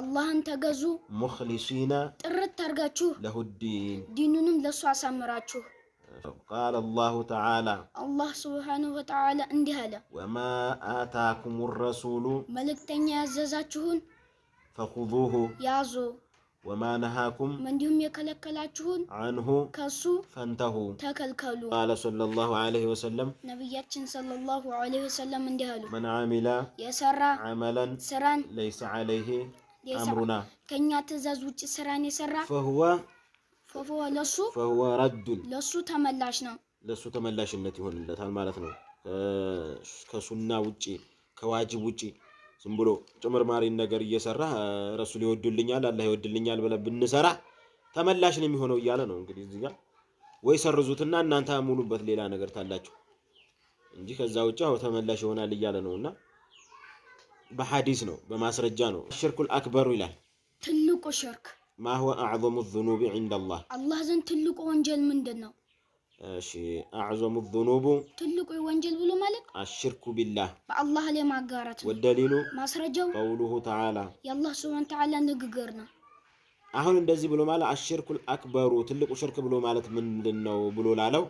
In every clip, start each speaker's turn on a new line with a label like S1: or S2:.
S1: اللهن تجزو
S2: مخلصين
S1: ترت ترجعشوا
S2: له الدين
S1: دينهم لسوا سامراتشوا
S2: قال الله تعالى
S1: الله سبحانه وتعالى عندي هذا
S2: وما آتاكم الرسول
S1: ملك تنيا زازاتشون
S2: فخذوه
S1: يازو
S2: وما نهاكم
S1: من ديهم يكلكلاتشون
S2: عنه
S1: كسو
S2: فانتهوا
S1: تكلكلوا
S2: قال صلى الله عليه وسلم
S1: نبياتنا صلى الله عليه وسلم عندي هذا
S2: من عمل
S1: يسرى
S2: عملا
S1: سران
S2: ليس عليه أمرنا
S1: كنيا تزاز وجه سران يسرى فهو
S2: رد
S1: لسو تملاشنا
S2: لسو تملاشنتي ሆንለታል ማለት ነው ከሱና ውጪ ከዋጅብ ውጪ ዝም ብሎ ጨመርማሪ ነገር እየሰራ ረሱል ይወዱልኛል አላህ ይወድልኛል ብለ ብንሰራ ተመላሽ ነው የሚሆነው ይያለ ነው እንግዲህ እዚህ ጋር ወይ ሰርዙትና እናንተ አሙሉበት ሌላ ነገር ታላችሁ እንጂ ከዛ ውጪ አው ተመላሽ ይሆናል ይያለ ነውና በሐዲስ ነው በማስረጃ ነው ሽርኩል አክበሩ ይላል
S1: ትልቁ ሽርክ
S2: ما هو أعظم الذنوب عند الله
S1: الله زين تلقوا وانجل من دنا
S2: أعظم الذنوب
S1: تلقوا وانجل بلو مالك
S2: الشرك بالله
S1: الله لي ما قارت
S2: والدليل
S1: ما سرجوا
S2: قوله تعالى
S1: يا الله سبحانه وتعالى نققرنا
S2: አሁን እንደዚህ ብሎ ማለት አሽርኩል አክበሩ ትልቁ ሽርክ ብሎ ማለት ምንድነው ብሎ ላለው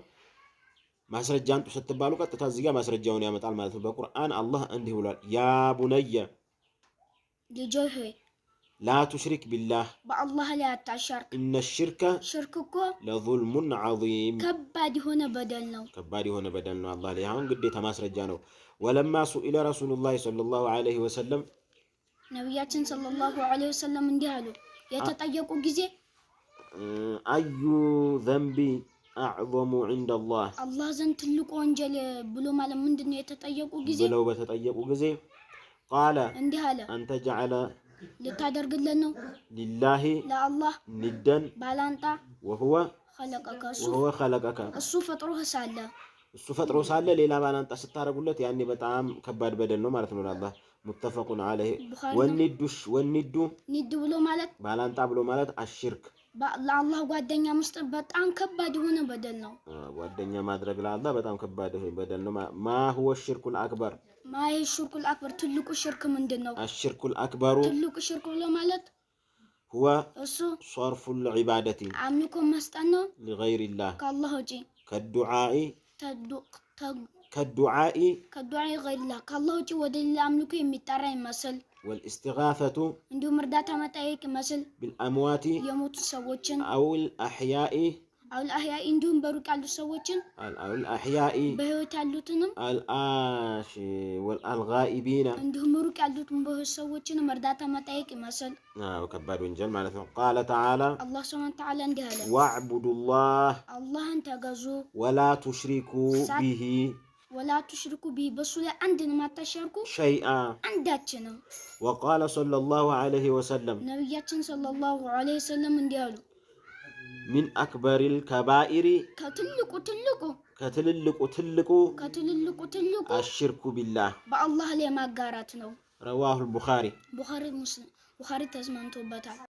S2: ማስረጃን ተሰጥባሉ ቀጥታ እዚህ ጋር ማስረጃውን ያመጣል ማለት ነው በቁርአን አላህ እንዲህ ብሏል ያ ቡነየ
S1: ልጆይ ሆይ
S2: لا تشرك بالله
S1: بالله لا تشرك
S2: إن الشرك
S1: شرككو
S2: لظلم عظيم
S1: كباد هنا بدلنا
S2: الله ليه هون قديتها مسرجا نو ولما سئل رسول الله صلى الله عليه وسلم
S1: نبياتنا صلى الله عليه وسلم اندهالو يتطيقوا جزي
S2: أي ذنب أعظم عند الله
S1: الله زن تلقوا انجل بلو مالا من دنيا يتطيقوا جزي
S2: بلو بتطيقوا جزي قال
S1: اندهالا
S2: أنت جعل
S1: لتادرقلن
S2: لله
S1: لا الله
S2: ندا
S1: بالانتا
S2: وهو خلقك
S1: እሱ ፈጥሮ ሳለ
S2: ሌላ ባላንጣ ስታረጉለት ያኔ በጣም ከባድ በደል ነው ማለት ነው ለአላህ متفقون عليه ወንዱ
S1: ንድ ብሎ ማለት
S2: ባላንጣ ብሎ ማለት አሽርክ
S1: ለአላህ ጓደኛ መስጠት በጣም ከባድ የሆነ በደል ነው
S2: ጓደኛ ማድረግ ለአላህ በጣም ከባድ በደል ነው ما هو الشرك الأكبر
S1: ما هي الشرك الأكبر ትልቁ ሽርክ ምንድነው
S2: الشرك الأكبر
S1: ትልቁ ሽርክ ብሎ ማለት
S2: هو صرف العبادة
S1: አምልኮ መስጠት ነው
S2: لغير الله
S1: ከአላህ ውጪ
S2: كالدعاء
S1: غير الله كالله وجه ودليل أملك يمترى يمثل
S2: والاستغاثة
S1: عندهم مردات متأيك مثل
S2: بالأموات
S1: يموت سوتشن
S2: أو الأحياء
S1: عندهم بروك على سوتشن
S2: أو الأحياء
S1: بهوت علوتنم
S2: والغائبين
S1: عندهم بروك علوتن به سوتشن مردات متأيك مثل
S2: وكبار ونجل معناته قال تعالى
S1: الله سبحانه وتعالى اندهاله
S2: واعبدوا الله
S1: انت غزو
S2: ولا تشركوا به
S1: ولا تشركوا به بس لا عندنا ما تشركوا
S2: شيئا
S1: عندنا
S2: وقال صلى الله عليه وسلم
S1: نبياتنا صلى الله عليه وسلم اندهاله
S2: من أكبر الكبائر
S1: كتللقو
S2: الشرك بالله
S1: بالله ليه ما قارتنا
S2: رواه البخاري
S1: مسلم بخاري تزمنتو بتاع